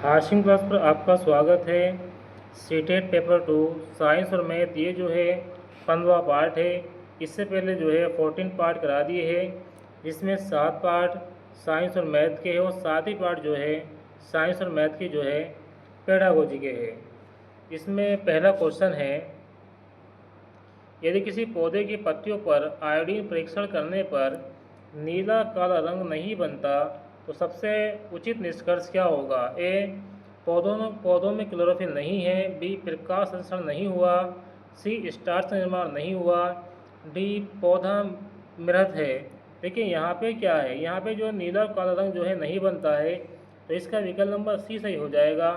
Hashim class पर आपका स्वागत है। सीटेट पेपर 2 साइंस और मैथ ये जो है 15वां पार्ट है। इससे पहले जो है 14 पार्ट करा दिए हैं, जिसमें 7 पार्ट साइंस और मैथ के हैं और 7 ही पार्ट जो है साइंस और मैथ के जो है पेडागोजी के हैं। इसमें पहला क्वेश्चन है, यदि किसी पौधे की पत्तियों पर आयोडीन परीक्षण करने पर नीला काला रंग नहीं बनता तो सबसे उचित निष्कर्ष क्या होगा? ए, पौधों में क्लोरोफिल नहीं है। बी, प्रकाश संश्लेषण नहीं हुआ। सी, स्टार्च का निर्माण नहीं हुआ। डी, पौधा मृत है। देखिए यहाँ पे क्या है, यहाँ पे जो नीला और काला रंग जो है नहीं बनता है, तो इसका विकल्प नंबर सी सही हो जाएगा।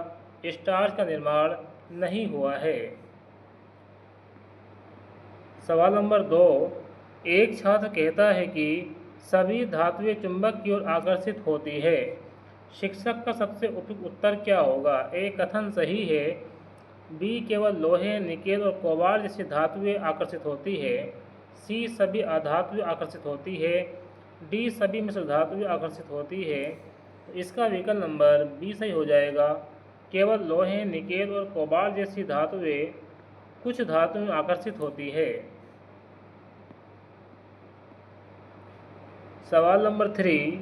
स्टार्च का निर्माण नहीं हुआ है। सवाल नंबर 2, एक छात्र कहता है कि सभी धातुएं चुंबक की ओर आकर्षित होती है। शिक्षक का सबसे उपयुक्त उत्तर क्या होगा? ए, कथन सही है। बी, केवल लोहे, निकेल और कोबाल्ट जैसी धातुएं आकर्षित होती है। सी, सभी अधातुएं आकर्षित होती है। डी, सभी मिश्र धातुएं आकर्षित होती है। तो इसका विकल्प नंबर बी सही हो जाएगा। केवल लोहे, निकेल और कोबाल्ट जैसी धातुएं कुछ धातुएं आकर्षित होती है। सवाल नंबर 3,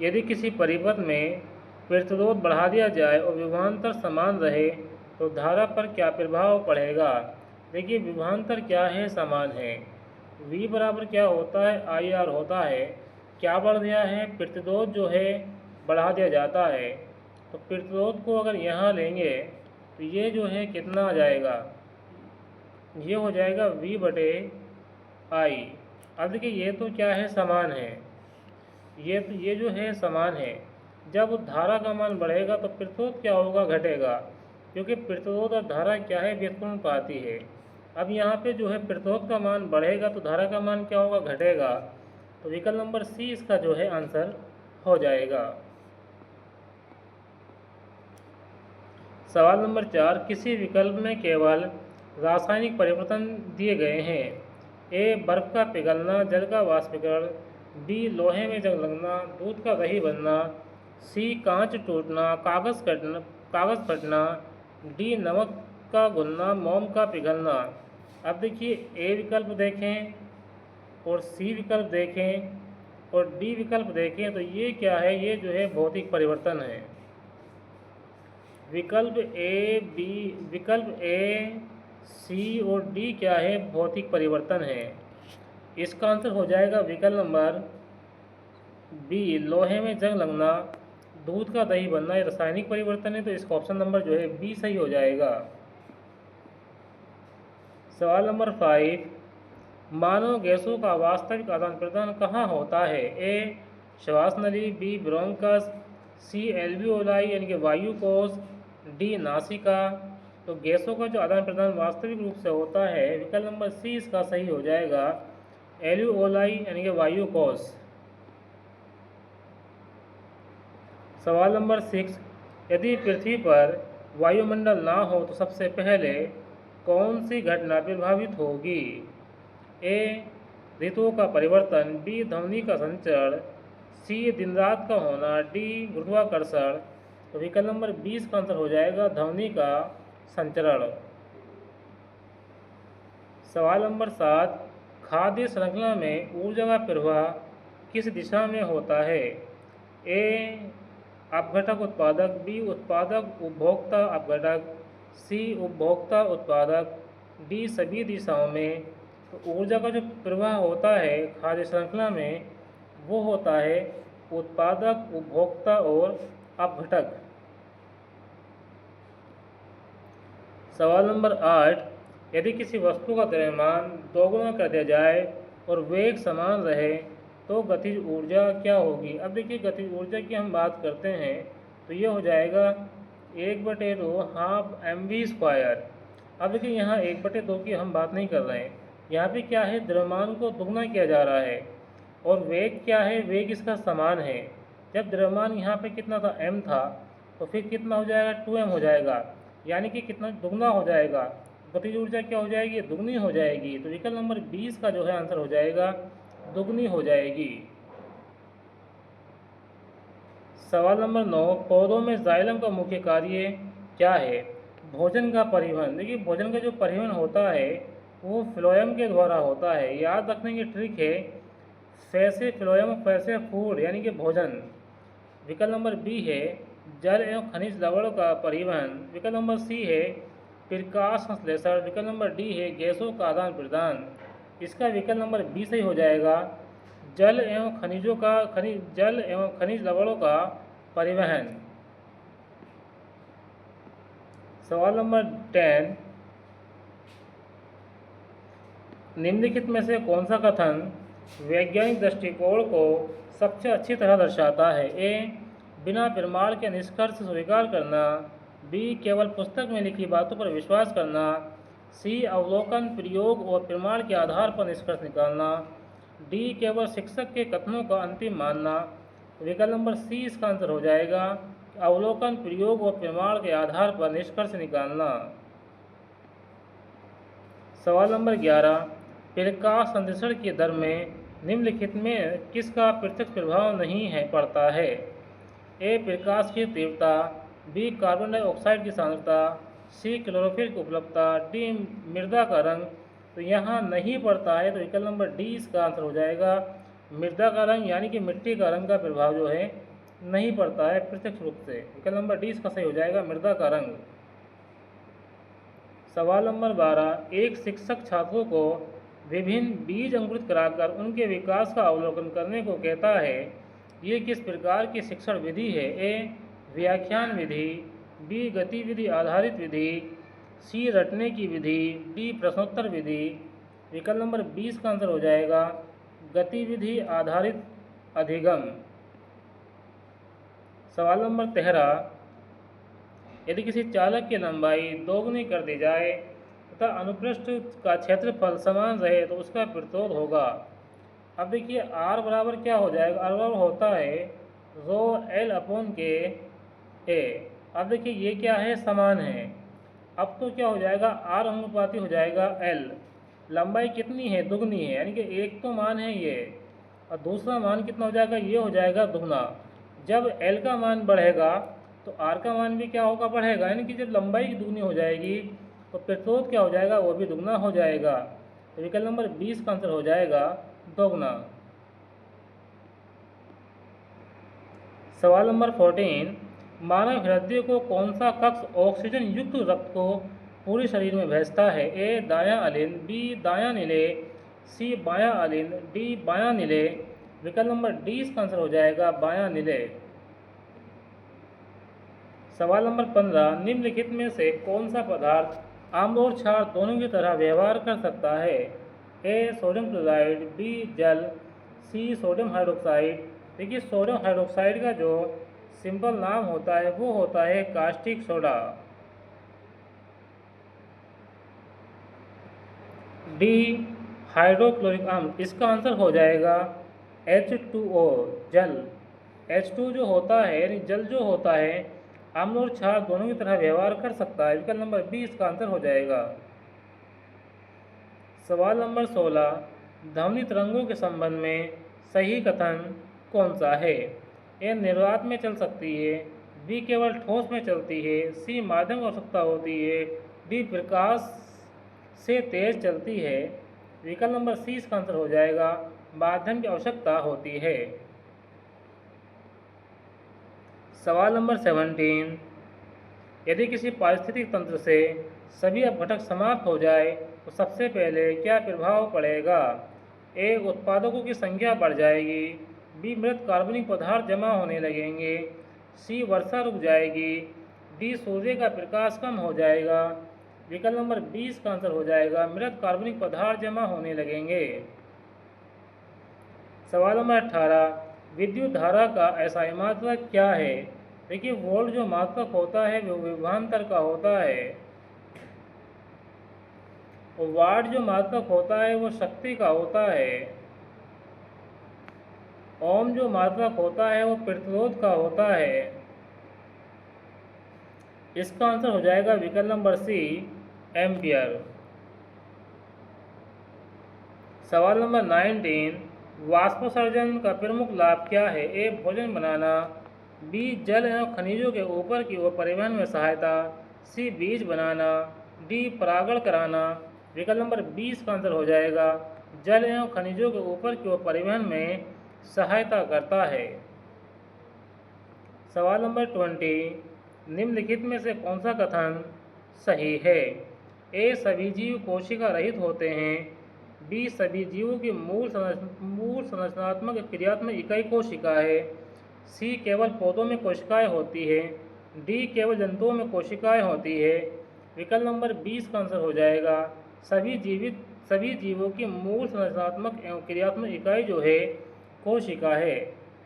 यदि किसी परिपथ में प्रतिरोध बढ़ा दिया जाए और विभवांतर समान रहे तो धारा पर क्या प्रभाव पड़ेगा? देखिए विभवांतर क्या है, समान है। V बराबर क्या होता है, IR होता है। क्या बढ़ दिया है, प्रतिरोध जो है बढ़ा दिया जाता है। तो प्रतिरोध को अगर यहाँ लेंगे तो ये जो है कितना आ जाएगा, ये हो जाएगा V/I। अब देखिए ये तो क्या है, समान है। ये जो है समान है। जब धारा का मान बढ़ेगा तो प्रतिरोध क्या होगा, घटेगा, क्योंकि प्रतिरोध और धारा क्या है, व्युत्क्रमानुपाती है। अब यहाँ पे जो है प्रतिरोध का मान बढ़ेगा तो धारा का मान क्या होगा, घटेगा। तो विकल्प नंबर सी इसका जो है आंसर हो जाएगा। सवाल नंबर 4, किसी विकल्प में केवल रासायनिक परिवर्तन दिए गए हैं। ए, बर्फ का पिघलना, जल का वाष्पीकरण। बी, लोहे में जंग लगना, दूध का दही बनना। सी, कांच टूटना, कागज़ फटना। डी, नमक का घुलना, मोम का पिघलना। अब देखिए ए विकल्प देखें और सी विकल्प देखें और डी विकल्प देखें तो ये क्या है, ये जो है भौतिक परिवर्तन है। विकल्प ए, सी और डी क्या है, भौतिक परिवर्तन है। इसका आंसर हो जाएगा विकल्प नंबर बी, लोहे में जंग लगना, दूध का दही बनना। ये रासायनिक परिवर्तन है, तो इसका ऑप्शन नंबर जो है बी सही हो जाएगा। सवाल नंबर 5, मानव गैसों का वास्तविक आदान प्रदान कहाँ होता है? ए, श्वास नली। B, bronchus. सी, एल्वियोलाई यानी कि वायु कोश। डी, नासिका। तो गैसों का जो आदान प्रदान वास्तविक रूप से होता है, विकल्प नंबर सी इसका सही हो जाएगा, एल्वियोलाई यानी कि वायु कोश। सवाल नंबर 6, यदि पृथ्वी पर वायुमंडल ना हो तो सबसे पहले कौन सी घटना प्रभावित होगी? ए, ऋतुओं का परिवर्तन। बी, ध्वनि का संचरण। सी, दिन रात का होना। डी, गुरुत्वाकर्षण। तो विकल्प नंबर 20 का आंसर हो जाएगा ध्वनि का संचरण। सवाल नंबर 7, खाद्य श्रृंखला में ऊर्जा का प्रवाह किस दिशा में होता है? ए, अपघटक उत्पादक। बी, उत्पादक उपभोक्ता अपघटक। सी, उपभोक्ता उत्पादक। डी, सभी दिशाओं में। तो ऊर्जा का जो प्रवाह होता है खाद्य श्रृंखला में वो होता है उत्पादक, उपभोक्ता और अपघटक। सवाल नंबर 8, यदि किसी वस्तु का द्रव्यमान दोगुना कर दिया जाए और वेग समान रहे तो गतिज ऊर्जा क्या होगी? अब देखिए गतिज ऊर्जा की हम बात करते हैं तो ये हो जाएगा 1/2 12mv²। अब देखिए यहाँ 1/2 की हम बात नहीं कर रहे हैं, यहाँ पे क्या है, द्रव्यमान को दुगना किया जा रहा है और वेग क्या है, वेग इसका समान है। जब द्रव्यमान यहाँ पे कितना था, m था, तो फिर कितना हो जाएगा, 2m हो जाएगा, यानी कि कितना दुगना हो जाएगा। गतिज ऊर्जा क्या हो जाएगी, दुगनी हो जाएगी। तो विकल्प नंबर 20 का जो है आंसर हो जाएगा दुगनी हो जाएगी। सवाल नंबर 9, पौधों में जाइलम का मुख्य कार्य क्या है? भोजन का परिवहन। देखिए भोजन का जो परिवहन होता है वो फ्लोएम के द्वारा होता है। याद रखने की ट्रिक है, फैसे फ्लोएम, फैसे फूड यानी कि भोजन। विकल्प नंबर बी है जल एवं खनिज लवण का परिवहन। विकल्प नंबर सी है प्रकाश संश्लेषण। विकल्प नंबर डी है गैसों का आदान प्रदान। इसका विकल्प नंबर बी सही हो जाएगा, जल एवं खनिज लवणों का परिवहन। सवाल नंबर 10, निम्नलिखित में से कौन सा कथन वैज्ञानिक दृष्टिकोण को सबसे अच्छी तरह दर्शाता है? ए, बिना प्रमाण के निष्कर्ष स्वीकार करना। बी, केवल पुस्तक में लिखी बातों पर विश्वास करना। सी, अवलोकन, प्रयोग और प्रमाण के आधार पर निष्कर्ष निकालना। डी, केवल शिक्षक के कथनों का अंतिम मानना। विकल्प नंबर सी इसका आंसर हो जाएगा, अवलोकन, प्रयोग और प्रमाण के आधार पर निष्कर्ष निकालना। सवाल नंबर 11, प्रकाश संश्लेषण की दर में निम्नलिखित में किसका प्रत्यक्ष प्रभाव नहीं है पड़ता है? ए, प्रकाश की तीव्रता। बी, कार्बन डाइऑक्साइड की सांद्रता। सी, क्लोरोफिल की उपलब्धता। डी, मृदा का रंग। तो यहाँ नहीं पड़ता है, तो विकल्प नंबर डी इसका आंसर हो जाएगा, मृदा का रंग यानी कि मिट्टी का रंग का प्रभाव जो है नहीं पड़ता है प्रत्यक्ष रूप से। विकल्प नंबर डी इसका सही हो जाएगा, मृदा का रंग। सवाल नंबर 12, एक शिक्षक छात्रों को विभिन्न बीज अंकुरित कराकर उनके विकास का अवलोकन करने को कहता है। ये किस प्रकार की शिक्षण विधि है? ए, व्याख्यान विधि। बी, गतिविधि आधारित विधि। सी, रटने की विधि। डी, प्रश्नोत्तर विधि। विकल्प नंबर 20 का आंसर हो जाएगा, गतिविधि आधारित अधिगम। सवाल नंबर 13, यदि किसी चालक की लंबाई दोगुनी कर दी जाए तथा अनुप्रस्थ का क्षेत्रफल समान रहे तो उसका प्रतिरोध होगा। अब देखिए आर बराबर क्या हो जाएगा, आर बराबर होता है रो एल अपॉन के ए। अब देखिए ये क्या है, समान है। अब तो क्या हो जाएगा, आर अनुपाती हो जाएगा एल। लंबाई कितनी है, दुगनी है, यानी कि एक तो मान है ये और दूसरा मान कितना हो जाएगा, ये हो जाएगा दुगना। जब एल का मान बढ़ेगा तो आर का मान भी क्या होगा, बढ़ेगा। यानी कि जब लंबाई दुगनी हो जाएगी तो प्रतिरोध क्या हो जाएगा, वो भी दुगना हो जाएगा। तो विकल्प नंबर 20 का आंसर हो जाएगा दोगुना। सवाल नंबर 14, मानव हृदय को कौन सा कक्ष ऑक्सीजन युक्त रक्त को पूरे शरीर में भेजता है? ए, दायां अलिंद। बी, दायां निलेय। सी, बायां अलिंद। डी, बायां निलेय। विकल्प नंबर डी इसका आंसर हो जाएगा, बायां निलेय। सवाल नंबर 15, निम्नलिखित में से कौन सा पदार्थ आम्ल और क्षार दोनों की तरह व्यवहार कर सकता है? ए, सोडियम क्लोराइड। बी, जल। सी, सोडियम हाइड्रोक्साइड। देखिए सोडियम हाइड्रोक्साइड का जो सिंपल नाम होता है वो होता है कास्टिक सोडा। डी, हाइड्रोक्लोरिक अम्ल। इसका आंसर हो जाएगा H2O, जल। H2 जो होता है यानी जल जो होता है अम्ल और क्षार दोनों की तरह व्यवहार कर सकता है। विकल्प नंबर बी इसका आंसर हो जाएगा। सवाल नंबर 16, ध्वनि तरंगों के संबंध में सही कथन कौन सा है? ए, निर्वात में चल सकती है। बी, केवल ठोस में चलती है। सी, माध्यम की आवश्यकता होती है। डी, प्रकाश से तेज चलती है। विकल्प नंबर सी इसका आंसर हो जाएगा, माध्यम की आवश्यकता होती है। सवाल नंबर 17, यदि किसी पारिस्थितिक तंत्र से सभी अपघटक समाप्त हो जाए तो सबसे पहले क्या प्रभाव पड़ेगा? ए, उत्पादकों की संख्या बढ़ जाएगी। बी, मृत कार्बनिक पदार्थ जमा होने लगेंगे। सी, वर्षा रुक जाएगी। डी, सूर्य का प्रकाश कम हो जाएगा। विकल्प नंबर 20 का आंसर हो जाएगा, मृत कार्बनिक पदार्थ जमा होने लगेंगे। सवाल नंबर 18, विद्युत धारा का एसआई मात्रक क्या है? देखिए वोल्ट जो मात्रक होता है वो विभवांतर का होता है और वाट जो मात्रक होता है वो शक्ति का होता है। ओम जो मात्रक होता है वो प्रतिरोध का होता है। इसका आंसर हो जाएगा विकल्प नंबर सी, एम्पियर। सवाल नंबर 19, वाष्पोत्सर्जन का प्रमुख लाभ क्या है? ए, भोजन बनाना। बी जल एवं खनिजों के ऊपर की ओर परिवहन में सहायता, सी बीज बनाना, डी परागण कराना। विकल्प नंबर 20 का आंसर हो जाएगा जल एवं खनिजों के ऊपर की ओर परिवहन में सहायता करता है। सवाल नंबर 20, निम्नलिखित में से कौन सा कथन सही है? ए सभी जीव कोशिका रहित होते हैं, बी सभी जीवों की मूल संरचनात्मक क्रियात्मक इकाई कोशिका है, सी केवल पौधों में कोशिकाएं होती है, डी केवल जंतुओं में कोशिकाएं होती है। विकल्प नंबर 20 का आंसर हो जाएगा सभी जीवों की मूल संरचनात्मक एवं क्रियात्मक इकाई जो है कोशिका है।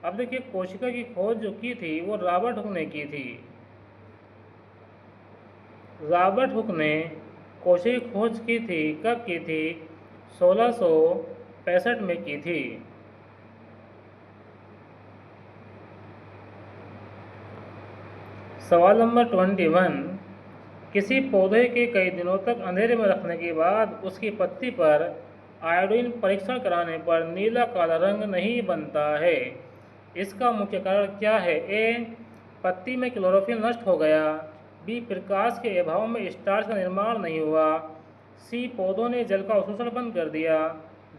अब देखिए कोशिका की खोज जो की थी वो रॉबर्ट हुक ने की थी। रॉबर्ट हुक ने कोशिका की खोज की थी, कब की थी? 1665 में की थी। सवाल नंबर 21, किसी पौधे के कई दिनों तक अंधेरे में रखने के बाद उसकी पत्ती पर आयोडीन परीक्षण कराने पर नीला काला रंग नहीं बनता है, इसका मुख्य कारण क्या है? ए पत्ती में क्लोरोफिल नष्ट हो गया, बी प्रकाश के अभाव में स्टार्च का निर्माण नहीं हुआ, सी पौधों ने जल का अवशोषण बंद कर दिया,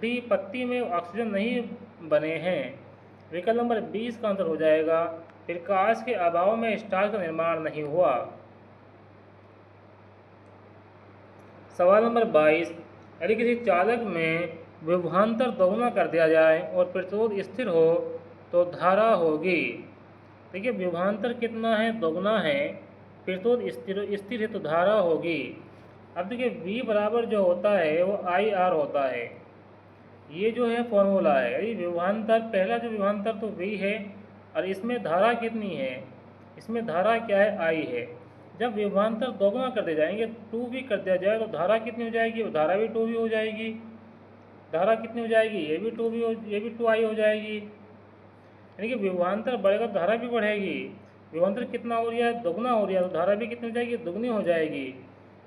डी पत्ती में ऑक्सीजन नहीं बने हैं। विकल्प नंबर 20 का आंसर हो जाएगा प्रकाश के अभाव में स्टार्च का निर्माण नहीं हुआ। सवाल नंबर 22, यदि किसी चालक में विभवांतर दोगुना कर दिया जाए और प्रतिरोध स्थिर हो तो धारा होगी। देखिए विभवांतर कितना है? दोगुना है, प्रतिरोध स्थिर है तो धारा होगी। अब देखिए V बराबर जो होता है वो IR होता है, ये जो है फॉर्मूला है। यदि विभवांतर पहला जो विभवांतर तो V है और इसमें धारा कितनी है? इसमें धारा क्या है? I है। जब विभवांतर दोगुना कर दिए जाएंगे 2V कर दिया जाए तो धारा कितनी हो जाएगी? वो धारा भी 2V हो जाएगी। धारा कितनी हो जाएगी? ये भी 2V ये भी 2I हो जाएगी। यानी कि विभवांतर बढ़ेगा तो धारा भी बढ़ेगी। विभवांतर कितना हो रहा है? दोगुना हो रहा है तो धारा भी कितनी हो जाएगी? दुगनी हो जाएगी।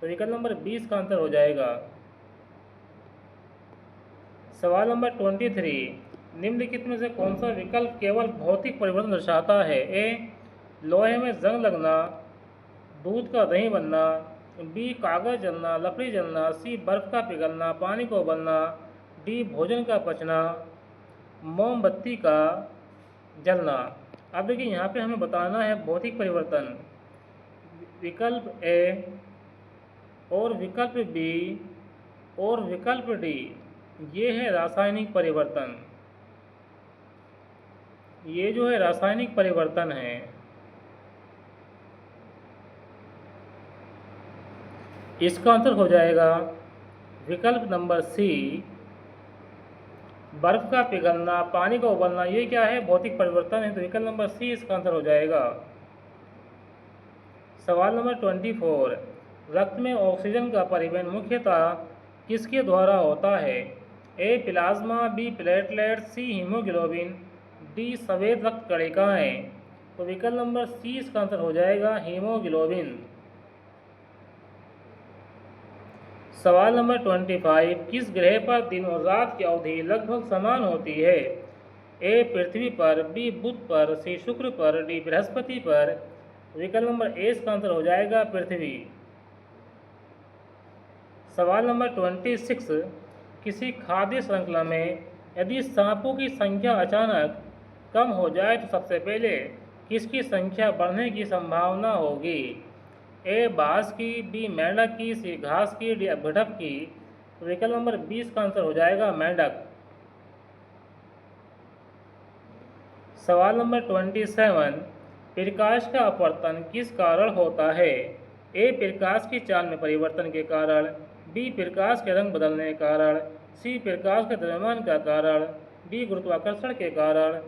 तो विकल्प नंबर 20 का आंसर हो जाएगा। सवाल नंबर 23, निम्नलिखित में से कौन सा विकल्प केवल भौतिक परिवर्तन दर्शाता है? ए लोहे में जंग लगना, दूध का दही बनना, बी कागज जलना लकड़ी जलना, सी बर्फ का पिघलना पानी को उबलना, डी भोजन का पचना मोमबत्ती का जलना। अब देखिए यहाँ पे हमें बताना है भौतिक परिवर्तन। विकल्प ए और विकल्प बी और विकल्प डी ये है रासायनिक परिवर्तन। ये जो है रासायनिक परिवर्तन है। इसका आंसर हो जाएगा विकल्प नंबर सी बर्फ का पिघलना पानी का उबलना। ये क्या है? भौतिक परिवर्तन है। तो विकल्प नंबर सी इसका आंसर हो जाएगा। सवाल नंबर 24, रक्त में ऑक्सीजन का परिवहन मुख्यतः किसके द्वारा होता है? ए प्लाज्मा, बी प्लेटलेट, सी हीमोग्लोबिन, डी सफेद रक्त कणिकाएं। तो विकल्प नंबर सी इसका आंसर हो जाएगा हीमोग्लोबिन। सवाल नंबर 25, किस ग्रह पर दिन और रात की अवधि लगभग समान होती है? ए पृथ्वी पर, बी बुध पर, सी शुक्र पर, डी बृहस्पति पर। विकल्प नंबर ए इसका आंसर हो जाएगा पृथ्वी। सवाल नंबर 26, किसी खाद्य श्रृंखला में यदि सांपों की संख्या अचानक कम हो जाए तो सबसे पहले किसकी संख्या बढ़ने की संभावना होगी? ए बांस की, बी मेंढक की, सी घास की, डी भेड़प की। तो विकल्प नंबर 20 का आंसर हो जाएगा मेंढक। सवाल नंबर 27, प्रकाश का अपवर्तन किस कारण होता है? ए प्रकाश की चाल में परिवर्तन के कारण, बी प्रकाश के रंग बदलने के कारण, सी प्रकाश के द्रव्यमान का कारण, डी गुरुत्वाकर्षण के कारण।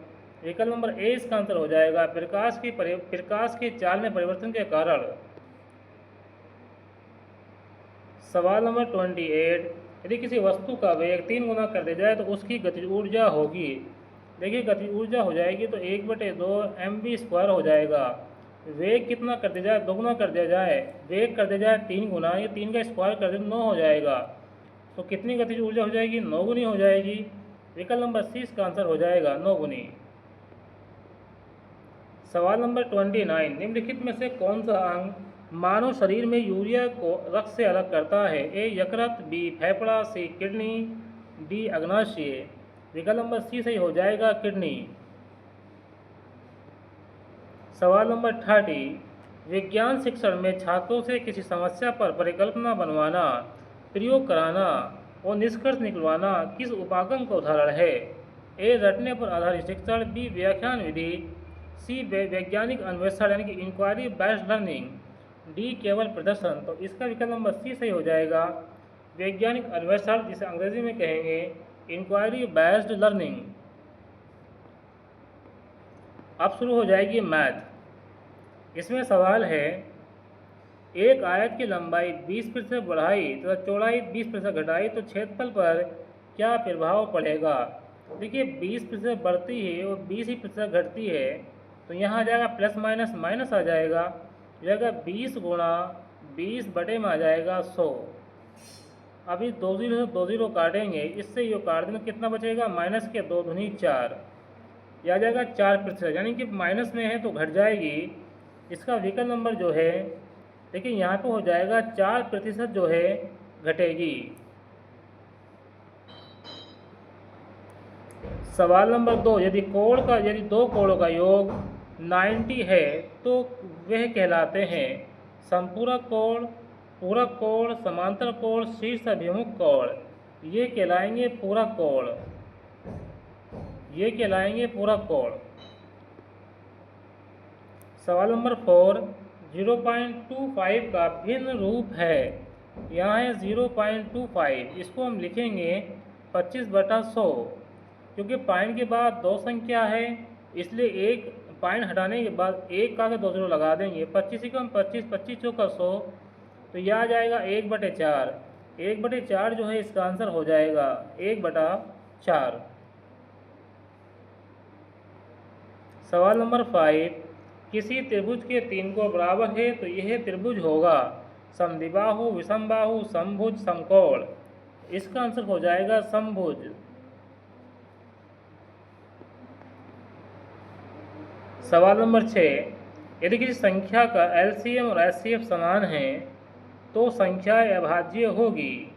विकल्प नंबर ए इसका आंसर हो जाएगा प्रकाश की चाल में परिवर्तन के कारण। सवाल नंबर 28, यदि किसी वस्तु का वेग 3 गुना कर दिया जाए तो उसकी गतिज ऊर्जा होगी। देखिए गतिज ऊर्जा हो जाएगी तो 1/2 mv² हो जाएगा। वेग कितना कर दिया जाए? दोगुना कर दिया जाए। वेग कर दिया जाए 3 गुना, ये 3 का स्क्वायर कर दे 9 हो जाएगा। तो कितनी गतिज ऊर्जा हो जाएगी? 9 गुनी हो जाएगी। विकल्प नंबर सी इसका आंसर हो जाएगा 9 गुनी। सवाल नंबर 29, निम्नलिखित में से कौन सा अंग मानव शरीर में यूरिया को रक्त से अलग करता है? ए यकृत, बी फेफड़ा, सी किडनी, डी अग्नाशय। विकल्प नंबर सी सही हो जाएगा, किडनी। सवाल नंबर 30, विज्ञान शिक्षण में छात्रों से किसी समस्या पर परिकल्पना बनवाना, प्रयोग कराना और निष्कर्ष निकलवाना किस उपागम का उदाहरण है? ए रटने पर आधारित शिक्षण, बी व्याख्यान विधि, सी वैज्ञानिक अन्वेषण यानी कि इंक्वायरी बेस्ड लर्निंग, डी केवल प्रदर्शन। तो इसका विकल्प नंबर सी सही हो जाएगा, वैज्ञानिक अन्वेषण, जिसे अंग्रेजी में कहेंगे इंक्वायरी बेस्ड लर्निंग। अब शुरू हो जाएगी मैथ। इसमें सवाल है, एक आयत की लंबाई 20% बढ़ाई तथा चौड़ाई 20% घटाई तो क्षेत्रफल पर क्या प्रभाव पड़ेगा? देखिए 20% बढ़ती है और 20% घटती है, तो यहाँ आ जाएगा प्लस माइनस माइनस आ जाएगा, जाएगा 20 गुणा 20 बटे में आ जाएगा 100। अभी 2 जीरो से 2 जीरो काटेंगे, इससे ये काट देंगे, कितना बचेगा? माइनस के 2 दूनी 4, यह आ जाएगा 4%, यानी कि माइनस में है तो घट जाएगी। इसका विकल्प नंबर जो है, देखिए यहाँ पे हो जाएगा 4% जो है घटेगी। सवाल नंबर 2, यदि दो कोणों का योग 90 है तो वह कहलाते हैं संपूरक कोण, पूरक कोण, समांतर कोण, शीर्ष अभिमुख कोण। ये कहलाएंगे पूरक कोण, ये कहलाएंगे पूरक कोण। सवाल नंबर 4, 0.25 का भिन्न रूप है, यहाँ है 0.25, इसको हम लिखेंगे 25/100, क्योंकि पॉइंट के बाद 2 संख्या है, इसलिए एक पॉइंट हटाने के बाद एक का 2 जीरो लगा देंगे। 25 को हम 25, 25 चौका 100, तो यह आ जाएगा 1/4। 1/4 जो है इसका आंसर हो जाएगा 1/4। सवाल नंबर 5, किसी त्रिभुज के 3 कोण बराबर है तो यह त्रिभुज होगा समद्विबाहु, विषमबाहु, समभुज, समकोण। इसका आंसर हो जाएगा समभुज। सवाल नंबर 6, यदि किसी संख्या का एलसीएम और एचसीएफ समान है तो संख्याएं अभाज्य होगी,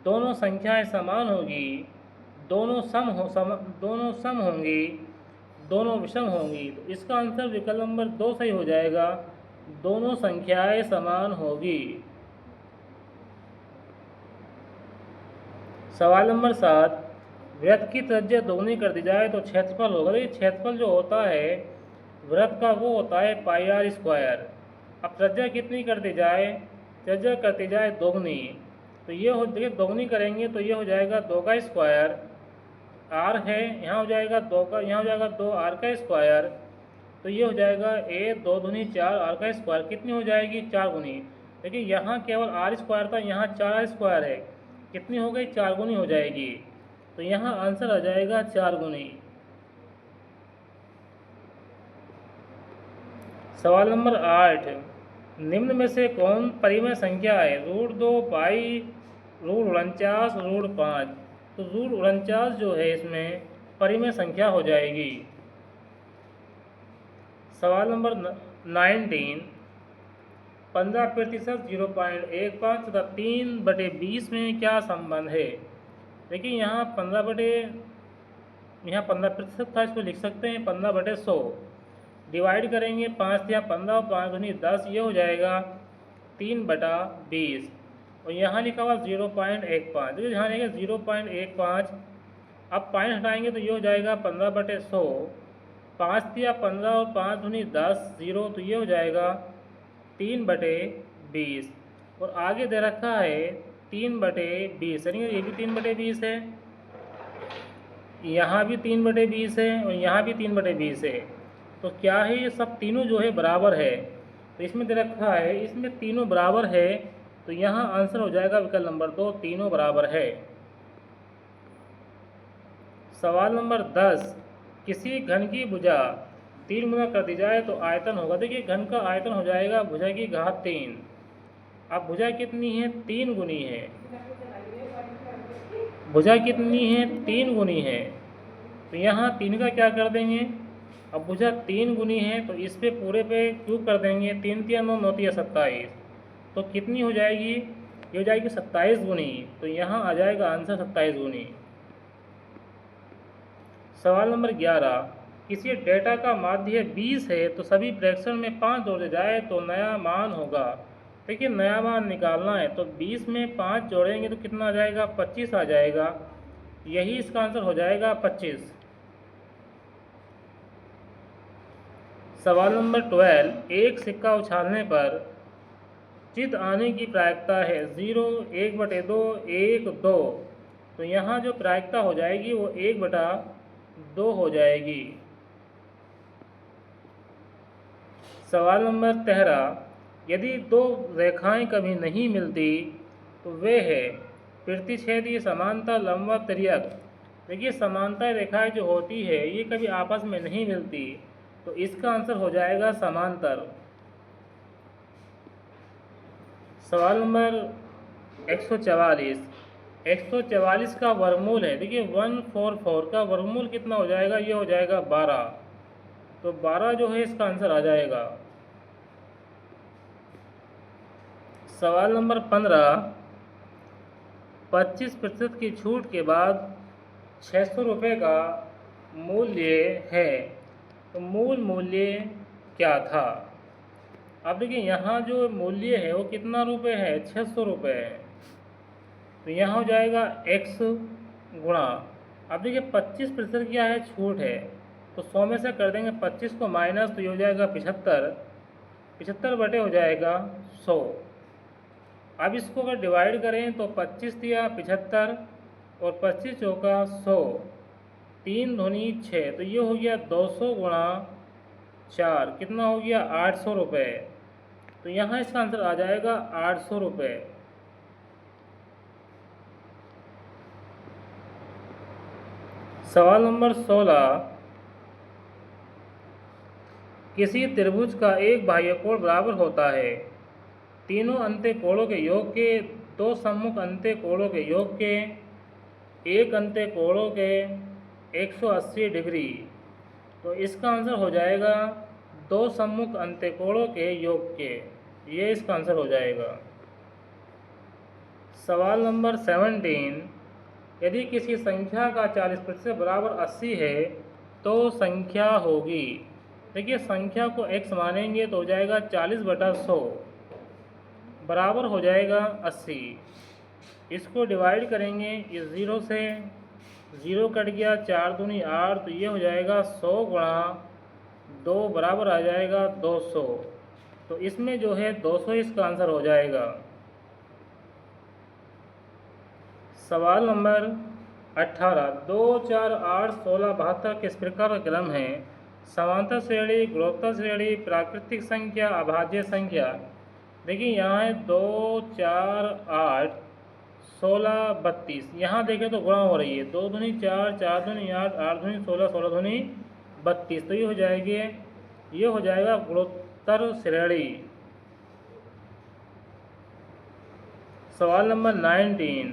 दोनों संख्याएं समान होगी, दोनों सम होंगी, दोनों विषम होंगी। तो इसका आंसर विकल्प नंबर 2 सही हो जाएगा, दोनों संख्याएं समान होगी। सवाल नंबर 7, वृत्त की त्रिज्या दोगुनी कर दी जाए तो क्षेत्रफल होगा। देखिए क्षेत्रफल जो होता है वृत्त का वो होता है πr²। अब त्रिज्या कितनी कर दी जाए? त्रिज्या करती जाए दोगुनी, तो ये हो, देखिए दोगुनी करेंगे तो ये हो जाएगा 2 का स्क्वायर, r है यहाँ हो जाएगा 2 का, यहाँ हो जाएगा 2r का स्क्वायर, तो ये हो जाएगा 2 दूनी 4r का स्क्वायर, कितनी हो जाएगी? 4 गुनी। देखिए यहाँ केवल r² था, यहाँ 4r² है, कितनी हो गई? 4 गुनी हो जाएगी, तो यहाँ आंसर आ जाएगा 4 गुनी। सवाल नंबर 8, निम्न में से कौन परिमेय संख्या है? √2, पाई, √49, √5। तो √49 जो है इसमें परिमेय संख्या हो जाएगी। सवाल नंबर 19, 15% 0.15 तथा 3/20 में क्या संबंध है? देखिए यहाँ 15% था, इसको लिख सकते हैं 15/100। डिवाइड करेंगे 5 या 15 और 5 दूनी 10, ये हो जाएगा 3/20, और यहाँ लिखा हुआ 0.15, देखिए यहाँ लिखा 0.15। अब पॉइंट हटाएंगे तो ये हो जाएगा 15/100, 5 या 15 और 5 दूनी 10, 0, तो ये हो जाएगा 3/20, और आगे दे रखा है 3/20, यानी ये भी 3/20 है, यहाँ भी 3/20 है, और यहाँ भी 3/20 है। तो क्या है? ये सब तीनों जो है बराबर है, तो इसमें दे रखा है इसमें तीनों बराबर है, तो यहाँ आंसर हो जाएगा विकल्प नंबर 2, तीनों बराबर है। सवाल नंबर 10, किसी घन की भुजा 3 गुना कर दी जाए तो आयतन होगा। देखिए घन का आयतन हो जाएगा भुजा की घात 3। अब भुजा कितनी है? 3 गुनी है। भुजा कितनी है? 3 गुनी है, तो यहाँ 3 का क्या कर देंगे? अब भुजा 3 गुनी है तो इस पे पूरे पे क्यूब कर देंगे, 3 तिया 9, 9 तिया 27, तो कितनी हो जाएगी, ये हो जाएगी 27 गुनी। तो यहाँ आ जाएगा आंसर 27 गुनी। सवाल नंबर 11, किसी डेटा का माध्य 20 है तो सभी फ्रैक्शन में 5 जोड़े जाए तो नया मान होगा। देखिए नया मान निकालना है तो 20 में 5 जोड़ेंगे तो कितना आ जाएगा, 25 आ जाएगा। यही इसका आंसर हो जाएगा 25। सवाल नंबर 12, एक सिक्का उछालने पर चित आने की प्रायिकता है 0, 1/2, 1, 2। तो यहाँ जो प्रायिकता हो जाएगी वो 1/2 हो जाएगी। सवाल नंबर 13, यदि दो रेखाएं कभी नहीं मिलती तो वे है प्रतिच्छेदी, समांतर, लंबवत, तिर्यक। देखिए समांतर रेखाएं जो होती है ये कभी आपस में नहीं मिलती, तो इसका आंसर हो जाएगा समांतर। सवाल नंबर 144, 144 का वर्गमूल है। देखिए 144 का वर्गमूल कितना हो जाएगा, ये हो जाएगा 12। तो 12 जो है इसका आंसर आ जाएगा। सवाल नंबर 15, 25% की छूट के बाद 600 रुपये का मूल्य है, तो मूल मूल्य क्या था। अब देखिए यहाँ जो मूल्य है वो कितना रुपये है, 600 रुपये है। तो यहाँ हो जाएगा x गुणा, अब देखिए 25% क्या है, छूट है, तो 100 में से कर देंगे 25 को माइनस, तो ये हो जाएगा 75, 75 बटे हो जाएगा 100। अब इसको अगर डिवाइड करें तो 25 दिया 75 और 25 चौका 100, 3 दूनी 6, तो ये हो गया 200 गुणा 4, कितना हो गया 800 रुपये। तो यहाँ इसका आंसर आ जाएगा 800 रुपये। सवाल नंबर 16, किसी त्रिभुज का एक बाह्यकोण बराबर होता है तीनों अंत्य कोणों के योग के, 2 सम्मुख अंत्य कोणों के योग के, 1 अंत्य कोणों के 180 डिग्री। तो इसका आंसर हो जाएगा 2 सम्मुख अंत्य कोणों के योग के, ये इसका आंसर हो जाएगा। सवाल नंबर 17, यदि किसी संख्या का 40% बराबर 80 है तो संख्या होगी। देखिए संख्या को x मानेंगे तो हो जाएगा 40/100 बराबर हो जाएगा 80। इसको डिवाइड करेंगे, इस 0 से 0 कट गया, 4 दूनी 8, तो ये हो जाएगा 100 गुणा 2 बराबर आ जाएगा 200। तो इसमें जो है 200 इसका आंसर हो जाएगा। सवाल नंबर 18, 2, 4, 8, 16, 72 किस प्रकार का क्रम है। समांतर श्रेणी, गुणोत्तर श्रेणी, प्राकृतिक संख्या, अभाज्य संख्या। देखिए यहाँ है 2, 4, 8, 16, 32, यहाँ देखें तो गुणा हो रही है, 2 दूनी 4, 4 दूनी 8, 8 दूनी 16, 16 दूनी 32, तो ये हो जाएगी, ये हो जाएगा गुणोत्तर श्रेणी। सवाल नंबर 19,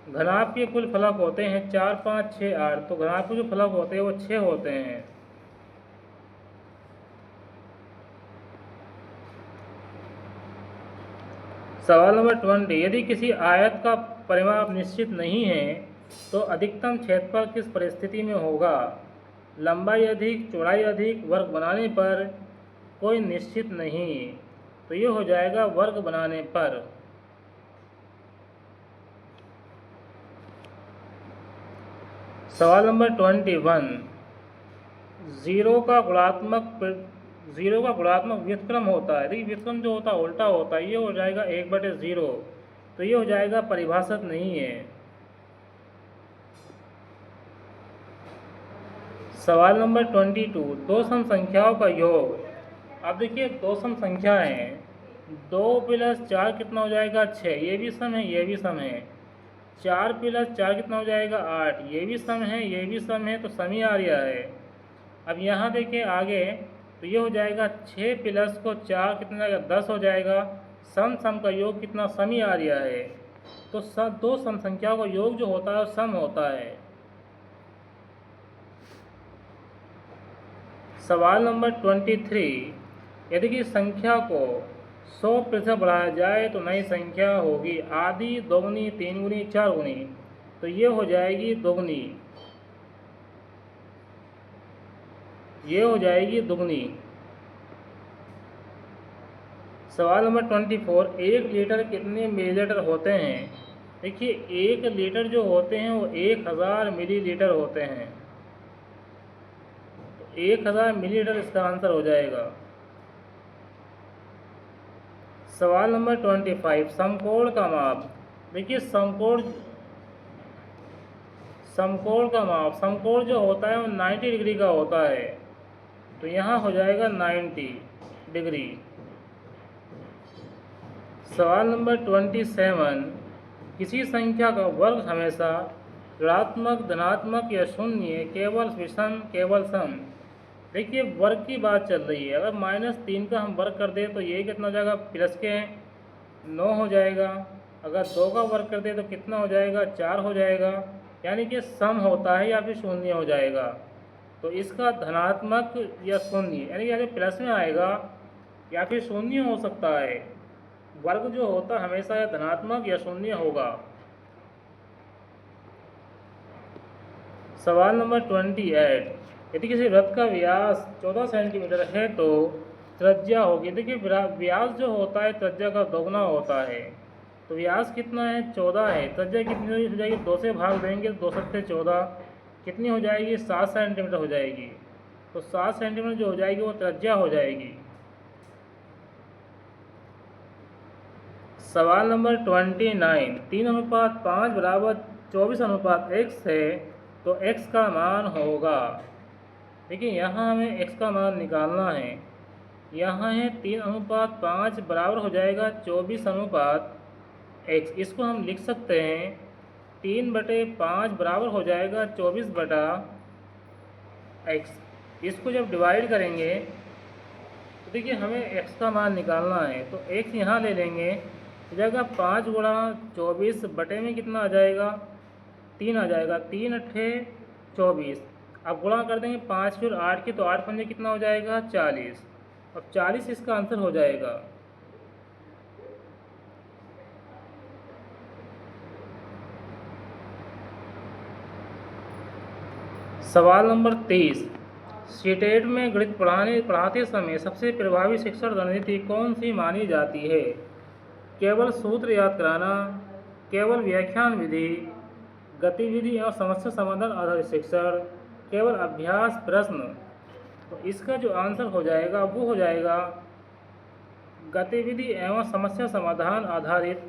घनाभ के कुल फलक होते हैं 4, 5, 6, 8, तो घनाभ के जो फलक होते हैं वो 6 होते हैं। सवाल नंबर 20, यदि किसी आयत का परिमाप निश्चित नहीं है तो अधिकतम क्षेत्रफल किस परिस्थिति में होगा। लंबाई अधिक, चौड़ाई अधिक, वर्ग बनाने पर, कोई निश्चित नहीं, तो ये हो जाएगा वर्ग बनाने पर। सवाल नंबर 21, जीरो का गुणात्मक व्युत्क्रम होता है। देखिए व्युत्क्रम जो होता है उल्टा होता है, ये हो जाएगा 1/0, तो ये हो जाएगा परिभाषित नहीं है। सवाल नंबर 22, दो सम संख्याओं का योग। अब देखिए दो सम संख्याएं हैं, 2 + 4 कितना हो जाएगा 6, ये भी सम है, ये भी सम है। 4 + 4 कितना हो जाएगा 8, ये भी सम है, ये भी सम है, तो सम ही आ रहा है। अब यहाँ देखिए आगे, तो ये हो जाएगा 6 + 4 कितना जाएगा 10 हो जाएगा। सम सम का योग कितना, सम ही आ रहा है। तो दो सम संख्याओं का योग जो होता है वो सम होता है। सवाल नंबर 23, यदि कि संख्या को 100% बढ़ाया जाए तो नई संख्या होगी आधी, दोगुनी, तीन गुनी, चार गुनी। तो ये हो जाएगी दोगुनी, ये हो जाएगी दुगनी। सवाल नंबर 24, 1 लीटर कितने मिलीलीटर होते हैं? देखिए 1 लीटर जो होते हैं वो 1000 मिलीलीटर होते हैं। तो 1000 मिलीलीटर इसका आंसर हो जाएगा। सवाल नंबर 25, समकोण का माप। देखिए समकोण का माप, समकोण जो होता है वो 90 डिग्री का होता है। तो यहाँ हो जाएगा 90 डिग्री। सवाल नंबर 27, किसी संख्या का वर्ग हमेशा ऋणात्मक, धनात्मक या शून्य, केवल विषम, केवल सम। देखिए वर्ग की बात चल रही है। अगर -3 का हम वर्ग कर दें तो ये कितना हो जाएगा? प्लस के 9 हो जाएगा। अगर 2 का वर्ग कर दें तो कितना हो जाएगा? 4 हो जाएगा। यानी कि सम होता है या फिर शून्य हो जाएगा। तो इसका धनात्मक या शून्य, यानी कि प्लस में आएगा या फिर शून्य हो सकता है। वर्ग जो होता है हमेशा या धनात्मक या शून्य होगा। सवाल नंबर 28, यदि किसी वृत्त का व्यास 14 सेंटीमीटर है तो त्रिज्या होगी। देखिए व्यास जो होता है त्रिज्या का दोगुना होता है। तो व्यास कितना है? 14 है। त्रिज्या कितनी हो जाएगी? 2 से भाग देंगे, 2 सत्ते 14, कितनी हो जाएगी? 7 सेंटीमीटर हो जाएगी। तो 7 सेंटीमीटर जो हो जाएगी वो त्रिज्या हो जाएगी। सवाल नंबर 29, 3:5 बराबर 24:x है तो x का मान होगा। देखिए यहाँ हमें x का मान निकालना है। यहाँ है 3:5 बराबर हो जाएगा 24:x। इसको हम लिख सकते हैं 3/5 बराबर हो जाएगा 24/x। इसको जब डिवाइड करेंगे तो देखिए हमें x का मान निकालना है। तो x यहाँ ले लेंगे, हो जाएगा 5 गुणा 24 बटे में कितना आ जाएगा? 3 आ जाएगा। 3 अट्ठे 24। अब गुणा कर देंगे 5 फिर 8 की, तो 8 पंजे कितना हो जाएगा? 40। अब 40 इसका आंसर हो जाएगा। सवाल नंबर 30, सीटेट में गणित पढ़ाते समय सबसे प्रभावी शिक्षण रणनीति कौन सी मानी जाती है? केवल सूत्र याद कराना, केवल व्याख्यान विधि, गतिविधि और समस्या समाधान आधारित शिक्षण, केवल अभ्यास प्रश्न। तो इसका जो आंसर हो जाएगा वो हो जाएगा गतिविधि एवं समस्या समाधान आधारित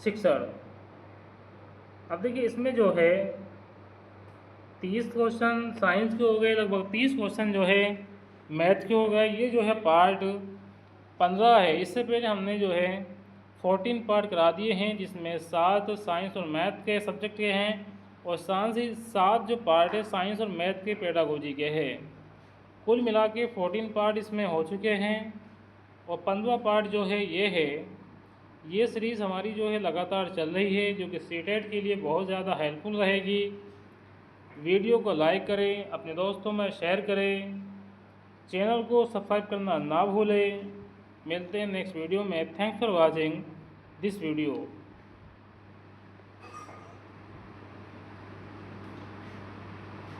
शिक्षण। अब देखिए इसमें जो है 30 क्वेश्चन साइंस के हो गए, लगभग 30 क्वेश्चन जो है मैथ के हो गए। ये जो है पार्ट 15 है। इससे पहले हमने जो है 14 पार्ट करा दिए हैं, जिसमें 7 साइंस और मैथ के सब्जेक्ट के हैं और साथ ही 7 जो पार्ट है साइंस और मैथ के पेडागोजी के हैं। कुल मिला के 14 पार्ट इसमें हो चुके हैं और 15वां पार्ट जो है ये है। ये सीरीज़ हमारी जो है लगातार चल रही है, जो कि सीटेट के लिए बहुत ज़्यादा हेल्पफुल रहेगी। वीडियो को लाइक करें, अपने दोस्तों में शेयर करें, चैनल को सब्सक्राइब करना ना भूलें। मिलते हैं नेक्स्ट वीडियो में। Thanks for watching this video.